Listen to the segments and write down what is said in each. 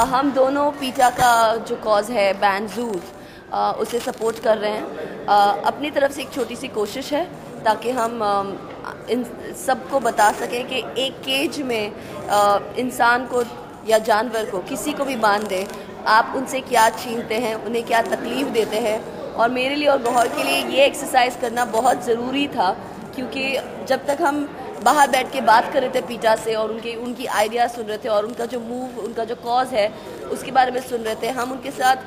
हम दोनों पीटा का जो कॉज है बैन ज़ूज़ उसे सपोर्ट कर रहे हैं। अपनी तरफ से एक छोटी सी कोशिश है ताकि हम इन सबको बता सकें कि एक केज में इंसान को या जानवर को किसी को भी बांध दें, आप उनसे क्या छीनते हैं, उन्हें क्या तकलीफ़ देते हैं। और मेरे लिए और गौहर के लिए ये एक्सरसाइज करना बहुत ज़रूरी था, क्योंकि जब तक हम बाहर बैठ के बात कर रहे थे पीटा से और उनकी आइडिया सुन रहे थे और उनका जो मूव, उनका जो कॉज है उसके बारे में सुन रहे थे, हम उनके साथ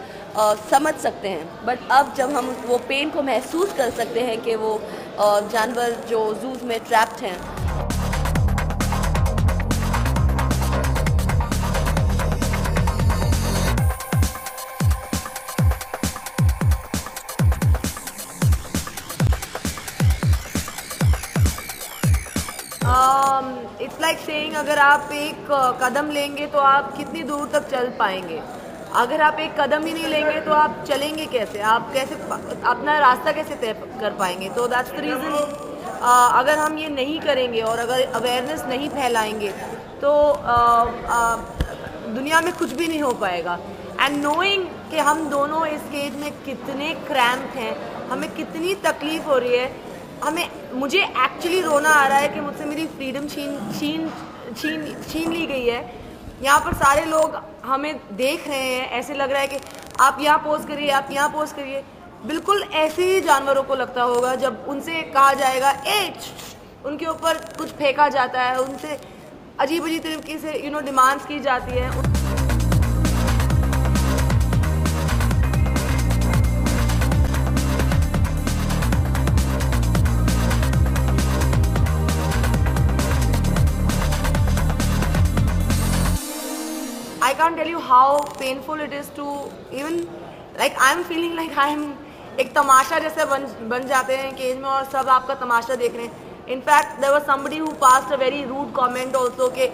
समझ सकते हैं। बट अब जब हम वो पेन को महसूस कर सकते हैं कि वो जानवर जो ज़ूज़ में ट्रैप्ड हैं, इट्स लाइक सेइंग अगर आप एक कदम लेंगे तो आप कितनी दूर तक चल पाएंगे। अगर आप एक कदम ही नहीं लेंगे तो आप चलेंगे कैसे, आप कैसे अपना रास्ता कैसे तय कर पाएंगे। तो दैट्स द रीज़न अगर हम ये नहीं करेंगे और अगर अवेयरनेस नहीं फैलाएंगे तो दुनिया में कुछ भी नहीं हो पाएगा। एंड नोइंग कि हम दोनों इस केज में कितने क्रैम्प हैं, हमें कितनी तकलीफ हो रही है, मुझे एक्चुअली रोना आ रहा है कि मुझसे मेरी फ्रीडम छीन ली गई है। यहाँ पर सारे लोग हमें देख रहे हैं, ऐसे लग रहा है कि आप यहाँ पोज करिए, आप यहाँ पोज करिए। बिल्कुल ऐसे ही जानवरों को लगता होगा जब उनसे कहा जाएगा उनके ऊपर कुछ फेंका जाता है, उनसे अजीब अजीब तरीके से डिमांड्स की जाती है। I can't tell you how painful it is to even like I'm feeling like I'm एक तमाशा जैसे बन जाते हैं केज में और सब आपका तमाशा देख रहे हैं। In fact, there was somebody who passed a very rude comment also कि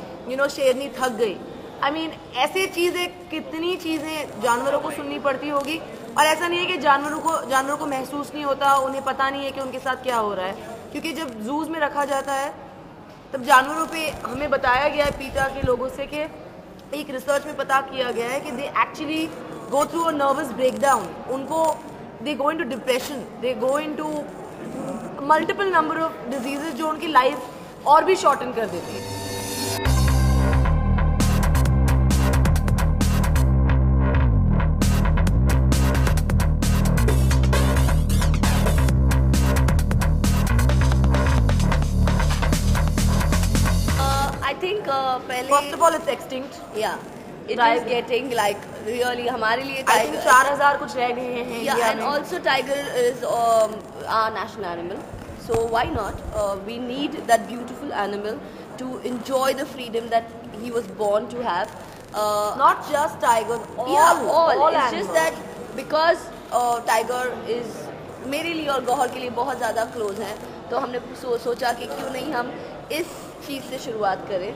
शेरनी थक गई। I mean ऐसे चीज़ें, कितनी चीज़ें जानवरों को सुननी पड़ती होगी। और ऐसा नहीं है कि जानवरों को महसूस नहीं होता, उन्हें पता नहीं है कि उनके साथ क्या हो रहा है। क्योंकि जब जूज़ में रखा जाता है तब जानवरों पे हमें बताया गया है पीटा के लोगों से कि एक रिसर्च में पता किया गया है कि they actually go through a nervous breakdown. उनको they go into depression, they go into multiple number of diseases जो उनकी लाइफ और भी शॉर्टन कर देती है। पहले First of all, it's extinct. Yeah, it is getting like really हमारे लिए I think 4000 कुछ रह गए हैं। Yeah, and also tiger is our national animal. So why not? We need that beautiful animal to enjoy the freedom that he was born to have. Not just tiger, all It's animals. just that because tiger is मेरे लिए और गौहर के लिए बहुत ज़्यादा close हैं, तो हमने सोचा कि क्यों नहीं हम इस चीज़ से शुरुआत करें।